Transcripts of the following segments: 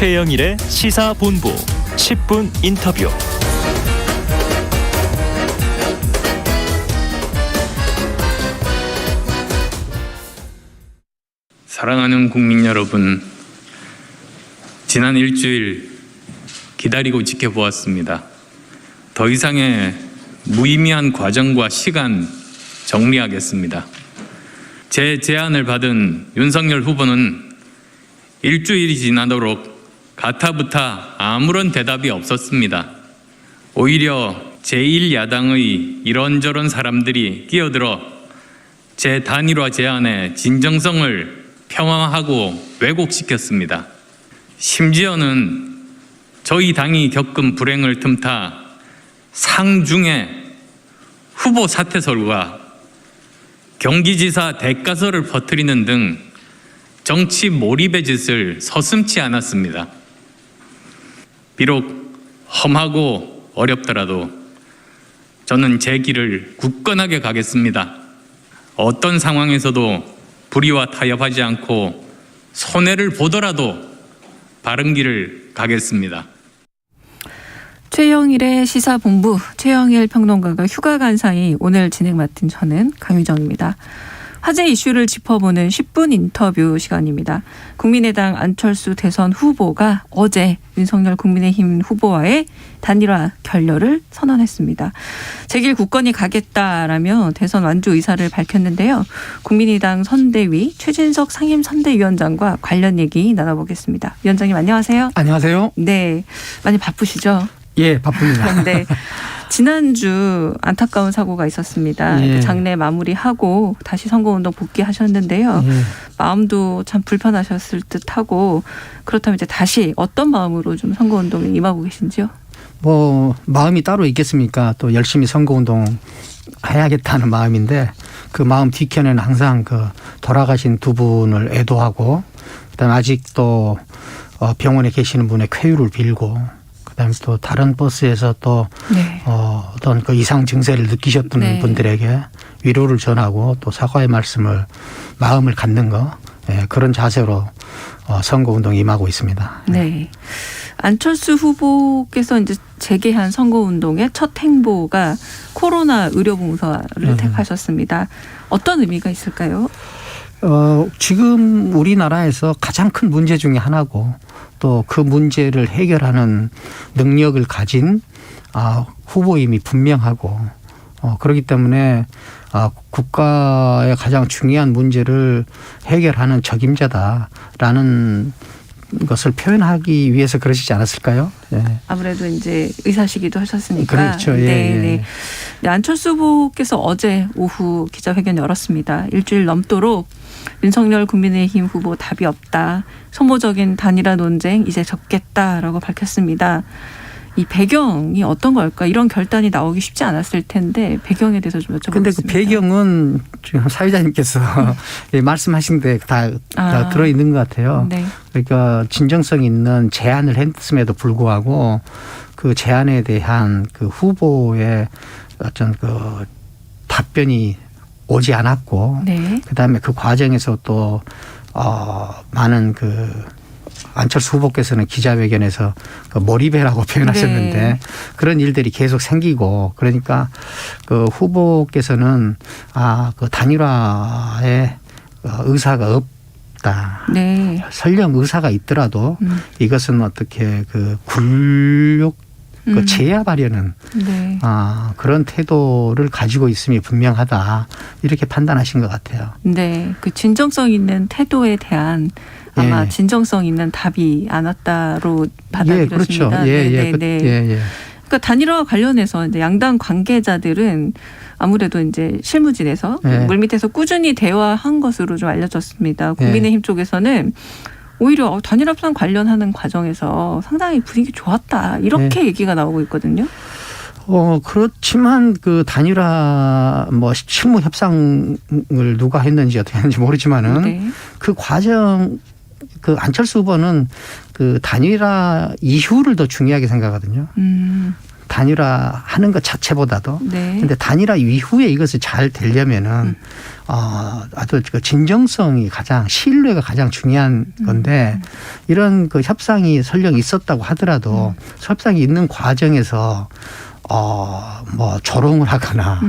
최영일의 시사본부 10분 인터뷰. 사랑하는 국민 여러분, 지난 일주일 기다리고 지켜보았습니다. 더 이상의 무의미한 과정과 시간 정리하겠습니다. 제 제안을 받은 윤석열 후보는 일주일이 지나도록 가타부타 아무런 대답이 없었습니다. 오히려 제1야당의 이런저런 사람들이 끼어들어 제 단일화 제안의 진정성을 평화하고 왜곡시켰습니다. 심지어는 저희 당이 겪은 불행을 틈타 상중에 후보 사퇴설과 경기지사 대가설을 퍼뜨리는 등 정치 몰입의 짓을 서슴지 않았습니다. 비록 험하고 어렵더라도 저는 제 길을 굳건하게 가겠습니다. 어떤 상황에서도 불의와 타협하지 않고 손해를 보더라도 바른 길을 가겠습니다. 최영일의 시사본부, 최영일 평론가가 휴가 간 사이 오늘 진행 맡은 저는 강유정입니다. 화제 이슈를 짚어보는 10분 인터뷰 시간입니다. 국민의당 안철수 대선 후보가 어제 윤석열 국민의힘 후보와의 단일화 결렬을 선언했습니다. 제 길 굳건히 가겠다라며 대선 완주 의사를 밝혔는데요. 국민의당 선대위 최진석 상임선대위원장과 관련 얘기 나눠보겠습니다. 위원장님 안녕하세요. 안녕하세요. 네, 많이 바쁘시죠? 예, 바쁩니다. 네. 지난주 안타까운 사고가 있었습니다. 예. 장례 마무리하고 다시 선거운동 복귀하셨는데요. 예. 마음도 참 불편하셨을 듯하고 그렇다면 이제 다시 어떤 마음으로 좀 선거운동에 임하고 계신지요? 뭐 마음이 따로 있겠습니까? 또 열심히 선거운동 해야겠다는 마음인데 그 마음 뒤편에는 항상 그 돌아가신 두 분을 애도하고 그다음에 아직도 병원에 계시는 분의 쾌유를 빌고 그다음에 또 다른 버스에서 또 네. 어떤 그 이상 증세를 느끼셨던 네. 분들에게 위로를 전하고 또 사과의 마음을 갖는 거 그런 자세로 선거운동에 임하고 있습니다. 네. 안철수 후보께서 이제 재개한 선거운동의 첫 행보가 코로나 의료봉사를 택하셨습니다. 어떤 의미가 있을까요? 지금 우리나라에서 가장 큰 문제 중에 하나고 또 그 문제를 해결하는 능력을 가진 후보임이 분명하고 그렇기 때문에 국가의 가장 중요한 문제를 해결하는 적임자다라는 것을 표현하기 위해서 그러시지 않았을까요? 예. 아무래도 이제 의사시기도 하셨으니까. 그렇죠. 예, 네, 네. 예. 네, 안철수 후보께서 어제 오후 기자회견 열었습니다. 일주일 넘도록 윤석열 국민의힘 후보 답이 없다. 소모적인 단일화 논쟁 이제 접겠다라고 밝혔습니다. 이 배경이 어떤 걸까? 이런 결단이 나오기 쉽지 않았을 텐데 배경에 대해서 좀 여쭤보겠습니다. 그런데 그 배경은 지금 사회자님께서 말씀하신 데 다 들어있는 것 같아요. 네. 그러니까 진정성 있는 제안을 했음에도 불구하고 그 제안에 대한 그 후보의 어떤 그 답변이 오지 않았고 네. 그다음에 그 과정에서 또 많은 그 안철수 후보께서는 기자회견에서 그 몰입해라고 표현하셨는데 네. 그런 일들이 계속 생기고 그러니까 그 후보께서는 그 단일화에 의사가 없다. 네. 설령 의사가 있더라도 이것은 어떻게 그 굴욕 그 제압하려는 네. 그런 태도를 가지고 있음이 분명하다 이렇게 판단하신 것 같아요. 네. 그 진정성 있는 태도에 대한 아마 예. 진정성 있는 답이 안 왔다로 받아들였습니다. 예, 그렇죠. 네. 예. 그러니까 단일화와 관련해서 이제 양당 관계자들은 아무래도 이제 실무진에서 예. 물밑에서 꾸준히 대화한 것으로 좀 알려졌습니다. 국민의힘 쪽에서는 오히려 단일화plan 관련하는 과정에서 상당히 분위기 좋았다 이렇게 얘기가 나오고 있거든요. 그렇지만 그 단일화 실무 협상을 누가 했는지 어떻게 했는지 모르지만은 네. 그 과정 그 안철수 후보는 그 단일화 이후를 더 중요하게 생각하거든요. 단일화하는 것 자체보다도 네. 근데 단일화 이후에 이것이 잘 되려면은 아주 그 진정성이 가장 신뢰가 가장 중요한 건데 이런 그 협상이 설령 있었다고 하더라도 협상이 있는 과정에서 뭐 조롱을 하거나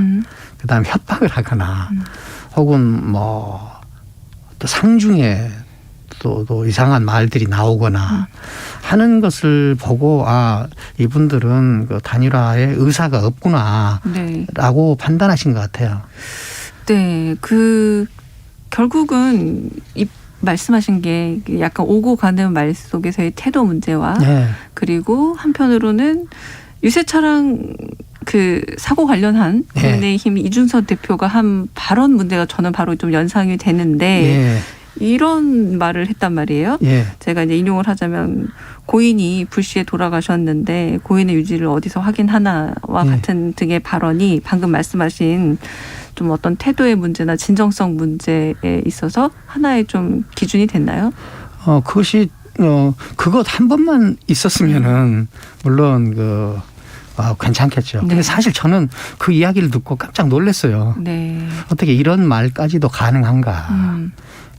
그다음에 협박을 하거나 혹은 뭐 또 상중에 또 이상한 말들이 나오거나 하는 것을 보고 이분들은 그 단일화에 의사가 없구나라고 네. 판단하신 것 같아요. 네, 결국은 이 말씀하신 게 약간 오고 가는 말 속에서의 태도 문제와 네. 그리고 한편으로는 유세차량 그 사고 관련한 국민의힘 이준석 대표가 한 발언 문제가 저는 바로 좀 연상이 되는데 이런 말을 했단 말이에요. 제가 이제 인용을 하자면 고인이 불시에 돌아가셨는데 고인의 유지를 어디서 확인하나와 같은 등의 발언이 방금 말씀하신 좀 어떤 태도의 문제나 진정성 문제에 있어서 하나의 좀 기준이 됐나요? 그것이 그것 한 번만 있었으면은 물론 괜찮겠죠. 네. 근데 사실 저는 그 이야기를 듣고 깜짝 놀랐어요. 네. 어떻게 이런 말까지도 가능한가.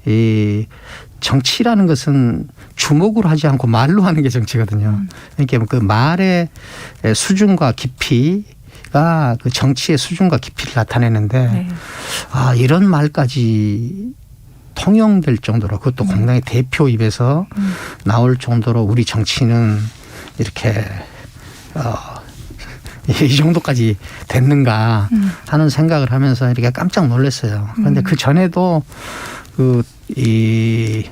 이 정치라는 것은 주목으로 하지 않고 말로 하는 게 정치거든요. 그러니까 그 말의 수준과 깊이가 그 정치의 수준과 깊이를 나타내는데 네. 이런 말까지 통용될 정도로 그것도 공당의 대표 입에서 나올 정도로 우리 정치는 이렇게 이 정도까지 됐는가 하는 생각을 하면서 이렇게 깜짝 놀랐어요. 그런데 그 전에도 이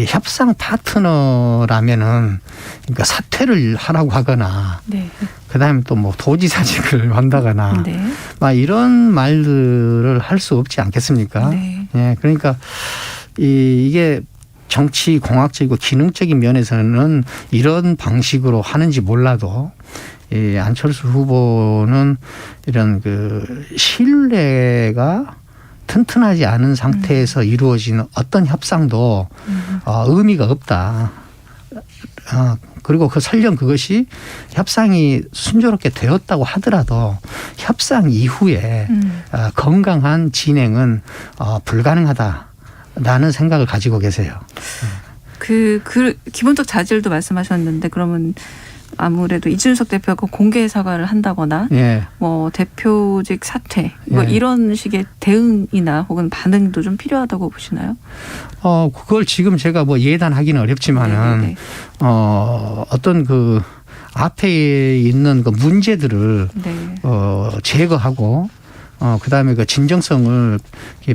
협상 파트너라면은 그러니까 사퇴를 하라고 하거나 네. 그다음에 또 뭐 도지사직을 한다거나 네. 막 이런 말들을 할 수 없지 않겠습니까? 네. 예, 그러니까 이게 정치 공학적이고 기능적인 면에서는 이런 방식으로 하는지 몰라도 이 안철수 후보는 이런 그 신뢰가 튼튼하지 않은 상태에서 이루어지는 어떤 협상도 의미가 없다. 그리고 설령 그것이 협상이 순조롭게 되었다고 하더라도 협상 이후에 건강한 진행은 불가능하다라는 생각을 가지고 계세요. 그 기본적 자질도 말씀하셨는데 그러면 아무래도 이준석 대표가 공개 사과를 한다거나 뭐 대표직 사퇴 뭐 이런 식의 대응이나 혹은 반응도 좀 필요하다고 보시나요? 그걸 지금 제가 뭐 예단하기는 어렵지만은 어떤 그 앞에 있는 그 문제들을 제거하고 그다음에 그 진정성을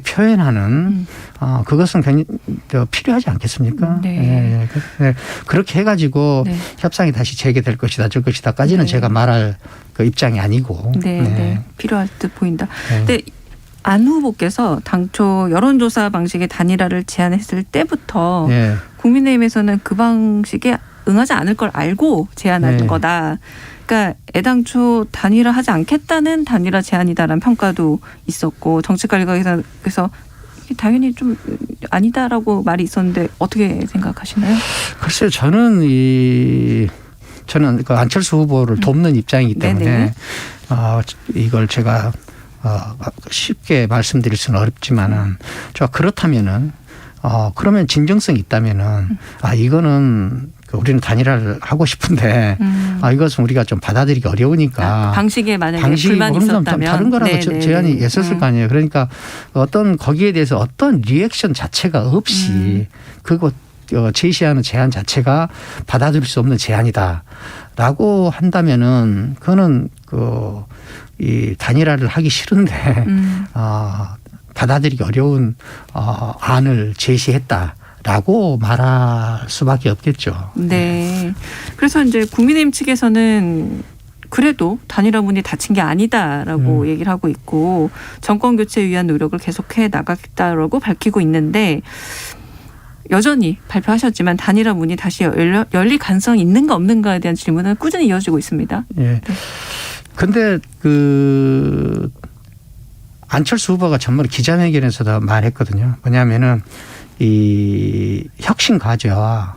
표현하는 그것은 굉장히 필요하지 않겠습니까? 네. 그렇게 해가지고 협상이 다시 재개될 것이다, 저 것이다까지는 제가 말할 그 입장이 아니고. 필요할 듯 보인다. 근데 안 후보께서 당초 여론조사 방식의 단일화를 제안했을 때부터 국민의힘에서는 그 방식에 응하지 않을 걸 알고 제안한 거다. 그러니까 애당초 단일화하지 않겠다는 단일화 제안이다라는 평가도 있었고 정치관리각에서 당연히 좀 아니다라고 말이 있었는데 어떻게 생각하시나요? 글쎄요, 저는 그 안철수 후보를 돕는 입장이기 때문에 이걸 제가 쉽게 말씀드릴 수는 어렵지만은 그렇다면은 그러면 진정성이 있다면은 이거는 우리는 단일화를 하고 싶은데 이것은 우리가 좀 받아들이기 어려우니까 방식에 만약에 불만이 있었다면 다른 거라고 제안이 있었을 거 아니에요. 그러니까 거기에 대해서 어떤 리액션 자체가 없이 그거 제시하는 제안 자체가 받아들일 수 없는 제안이다라고 한다면은 그거는 이 단일화를 하기 싫은데 받아들이기 어려운 안을 제시했다. 라고 말할 수밖에 없겠죠. 네. 그래서 이제 국민의힘 측에서는 그래도 단일화 문이 닫힌 게 아니다라고 얘기를 하고 있고 정권 교체를 위한 노력을 계속해 나가겠다라고 밝히고 있는데 여전히 발표하셨지만 단일화 문이 다시 열릴 가능성이 있는가 없는가에 대한 질문은 꾸준히 이어지고 있습니다. 그런데 안철수 후보가 전번에 기자회견에서도 말했거든요. 뭐냐면은 이 혁신 과제와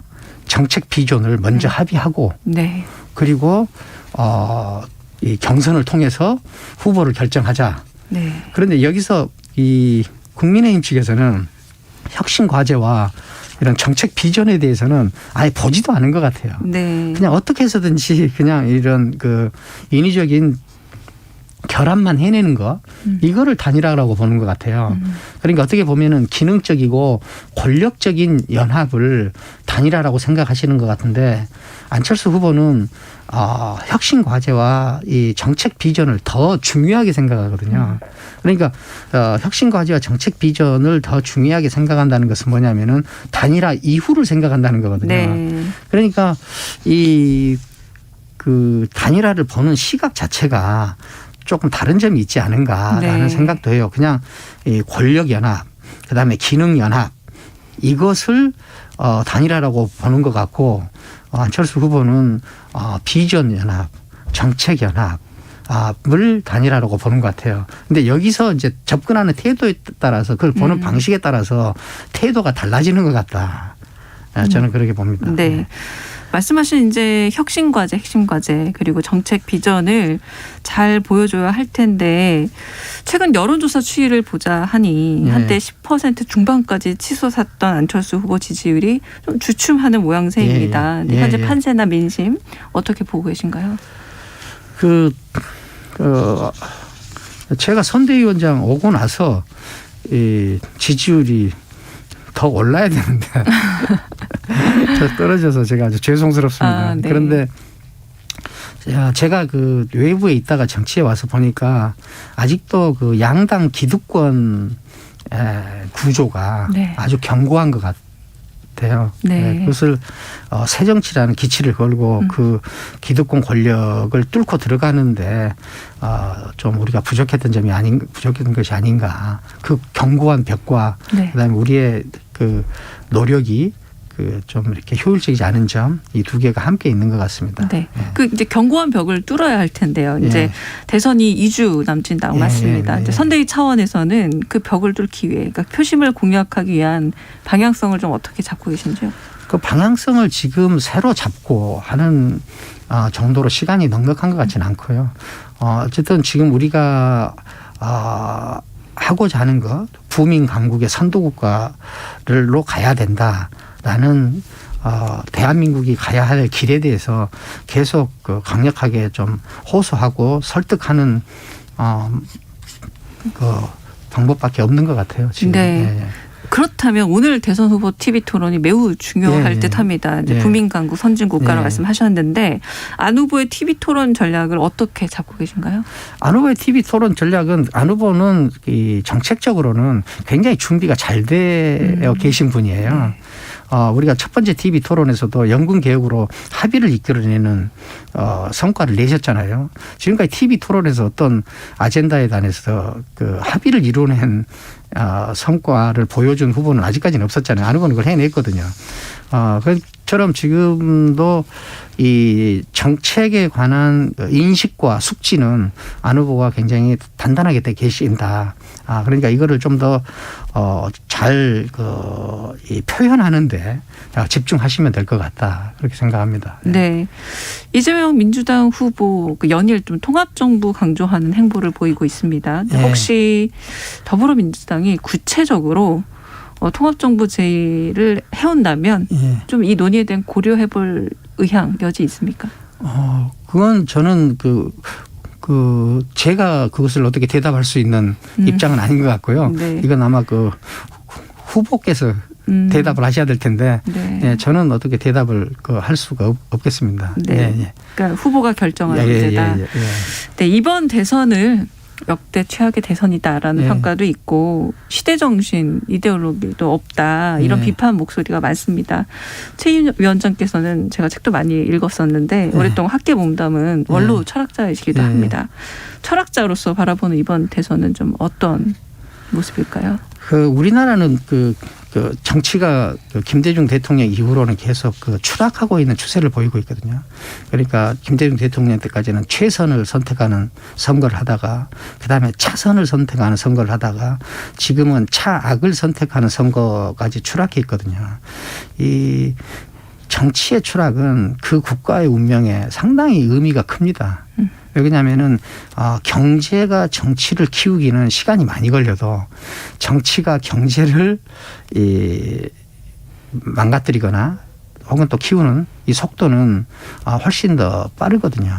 정책 비전을 먼저 합의하고 네. 그리고 이 경선을 통해서 후보를 결정하자. 네. 그런데 여기서 이 국민의힘 측에서는 혁신 과제와 이런 정책 비전에 대해서는 아예 보지도 않은 것 같아요. 네. 그냥 어떻게 해서든지 그냥 이런 그 인위적인 결합만 해내는 거 이거를 단일화라고 보는 것 같아요. 그러니까 어떻게 보면은 기능적이고 권력적인 연합을 단일화라고 생각하시는 것 같은데 안철수 후보는 혁신 과제와 이 정책 비전을 더 중요하게 생각하거든요. 그러니까 혁신 과제와 정책 비전을 더 중요하게 생각한다는 것은 뭐냐면은 단일화 이후를 생각한다는 거거든요. 네. 그러니까 이 그 단일화를 보는 시각 자체가 조금 다른 점이 있지 않은가라는 네. 생각도 해요. 그냥 이 권력 연합, 그다음에 기능 연합 이것을 단일화라고 보는 것 같고 안철수 후보는 비전 연합, 정책 연합을 단일화라고 보는 것 같아요. 근데 여기서 이제 접근하는 태도에 따라서 그걸 보는 방식에 따라서 태도가 달라지는 것 같다. 저는 그렇게 봅니다. 네. 말씀하신 이제 혁신 과제, 핵심 과제 그리고 정책 비전을 잘 보여줘야 할 텐데 최근 여론조사 추이를 보자 하니 네. 한때 10% 중반까지 치솟았던 안철수 후보 지지율이 좀 주춤하는 모양새입니다. 예, 예. 현재 예, 예. 판세나 민심 어떻게 보고 계신가요? 제가 선대위원장 오고 나서 이 지지율이 더 올라야 되는데 떨어져서 제가 아주 죄송스럽습니다. 네. 그런데 제가 그 외부에 있다가 정치에 와서 보니까 아직도 그 양당 기득권 구조가 네. 아주 견고한 것 같아요. 네. 그것을 새정치라는 기치를 걸고 그 기득권 권력을 뚫고 들어가는데 좀 우리가 부족했던 것이 아닌가. 그 견고한 벽과 네. 그다음에 우리의 그 노력이 그 좀 이렇게 효율적이지 않은 점 이 두 개가 함께 있는 것 같습니다. 네. 예. 그 이제 견고한 벽을 뚫어야 할 텐데요. 이제 예. 대선이 2주 남짓 남았습니다. 예, 예, 예. 이제 선대위 차원에서는 그 벽을 뚫기 위해, 그러니까 표심을 공략하기 위한 방향성을 좀 어떻게 잡고 계신지요? 그 방향성을 지금 새로 잡고 하는 정도로 시간이 넉넉한 것 같지는 않고요. 어쨌든 지금 우리가 하고자 하는 것, 부민 강국의 선도국가로 가야 된다라는 대한민국이 가야 할 길에 대해서 계속 그 강력하게 좀 호소하고 설득하는 그 방법밖에 없는 것 같아요. 지금. 네. 예. 그렇다면 오늘 대선 후보 TV 토론이 매우 중요할 예, 예. 듯합니다. 이제 예. 부민 강국 선진 국가로 예. 말씀하셨는데 안 후보의 TV 토론 전략을 어떻게 잡고 계신가요? 안 후보의 TV 토론 전략은 안 후보는 이 정책적으로는 굉장히 준비가 잘 되어 계신 분이에요. 네. 우리가 첫 번째 TV 토론에서도 연금 개혁으로 합의를 이끌어내는 성과를 내셨잖아요. 지금까지 TV 토론에서 어떤 아젠다에 관해서 그 합의를 이뤄낸 성과를 보여준 후보는 아직까지는 없었잖아요. 안 후보는 그걸 해냈거든요. 그처럼 지금도 이 정책에 관한 인식과 숙지는 안 후보가 굉장히 단단하게 돼 계신다. 그러니까 이거를 좀 더 잘 표현하는데 집중하시면 될 것 같다. 그렇게 생각합니다. 네. 이재명 민주당 후보 그 연일 좀 통합정부 강조하는 행보를 보이고 있습니다. 네. 혹시 더불어민주당이 구체적으로 통합정부 제의를 해온다면 예. 좀 이 논의에 대한 고려해볼 의향 여지 있습니까? 그건 저는 제가 그것을 어떻게 대답할 수 있는 입장은 아닌 것 같고요. 네. 이건 아마 그 후보께서 대답을 하셔야 될 텐데, 네. 예, 저는 어떻게 대답을 할 수가 없겠습니다. 네. 예, 예. 그러니까 후보가 결정하는 예, 예, 문제다. 예, 예. 네, 이번 대선을 역대 최악의 대선이다라는 네. 평가도 있고 시대 정신, 이데올로기도 없다 이런 네. 비판 목소리가 많습니다. 최 위원장께서는 제가 책도 많이 읽었었는데 네. 오랫동안 학계 몸담은 원로 철학자이시기도 네. 합니다. 철학자로서 바라보는 이번 대선은 좀 어떤 모습일까요? 우리나라는 정치가 김대중 대통령 이후로는 계속 추락하고 있는 추세를 보이고 있거든요. 그러니까 김대중 대통령 때까지는 최선을 선택하는 선거를 하다가 그다음에 차선을 선택하는 선거를 하다가 지금은 차악을 선택하는 선거까지 추락해 있거든요. 정치의 추락은 그 국가의 운명에 상당히 의미가 큽니다. 왜냐하면은 경제가 정치를 키우기는 시간이 많이 걸려도 정치가 경제를 망가뜨리거나 혹은 또 키우는 이 속도는 훨씬 더 빠르거든요.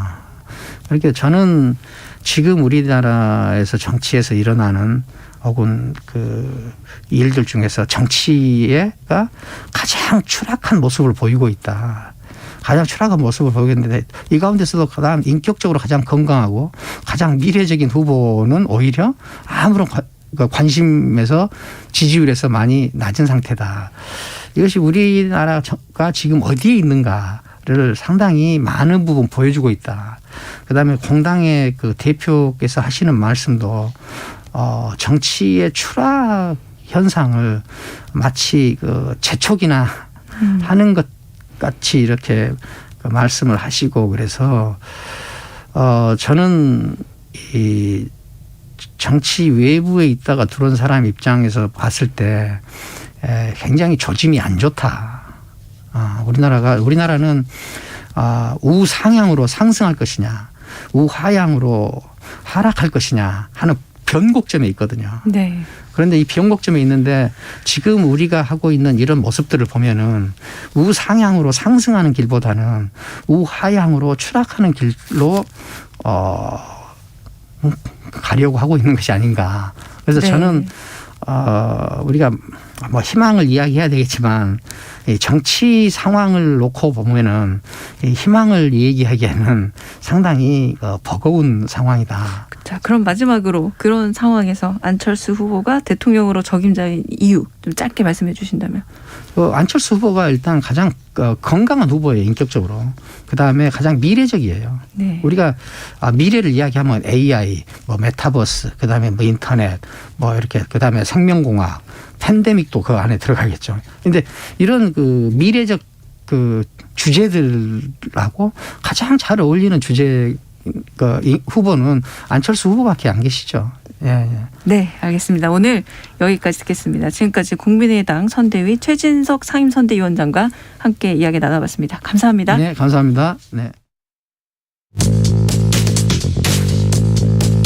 그러니까 저는 지금 우리나라에서 정치에서 일어나는 혹은 그 일들 중에서 정치가 가장 추락한 모습을 보이고 있다. 가장 추락한 모습을 보이겠는데 이 가운데서도 가장 인격적으로 가장 건강하고 가장 미래적인 후보는 오히려 아무런 관심에서 지지율에서 많이 낮은 상태다. 이것이 우리나라가 지금 어디에 있는가를 상당히 많은 부분 보여주고 있다. 그다음에 공당의 그 대표께서 하시는 말씀도 정치의 추락 현상을 마치 그 재촉이나 하는 것 같이 이렇게 말씀을 하시고 그래서 저는 이 정치 외부에 있다가 들어온 사람 입장에서 봤을 때 굉장히 조짐이 안 좋다. 우리나라는 우상향으로 상승할 것이냐, 우하향으로 하락할 것이냐 하는 변곡점에 있거든요. 네. 그런데 이 변곡점에 있는데 지금 우리가 하고 있는 이런 모습들을 보면은 우상향으로 상승하는 길보다는 우하향으로 추락하는 길로 가려고 하고 있는 것이 아닌가. 그래서 네. 저는 우리가 뭐 희망을 이야기해야 되겠지만 이 정치 상황을 놓고 보면은 이 희망을 얘기하기에는 상당히 버거운 상황이다. 자, 그럼 마지막으로 그런 상황에서 안철수 후보가 대통령으로 적임자인 이유 좀 짧게 말씀해 주신다면. 안철수 후보가 일단 가장 건강한 후보예요, 인격적으로. 그다음에 가장 미래적이에요. 네. 우리가 미래를 이야기하면 AI, 뭐 메타버스, 그다음에 뭐 인터넷, 뭐 이렇게 그다음에 생명공학, 팬데믹도 그 안에 들어가겠죠. 그런데 이런 그 미래적 그 주제들하고 가장 잘 어울리는 주제 이 후보는 안철수 후보밖에 안 계시죠. 예. 네, 알겠습니다. 오늘 여기까지 듣겠습니다. 지금까지 국민의당 선대위 최진석 상임선대위원장과 함께 이야기 나눠봤습니다. 감사합니다. 네, 감사합니다. 네.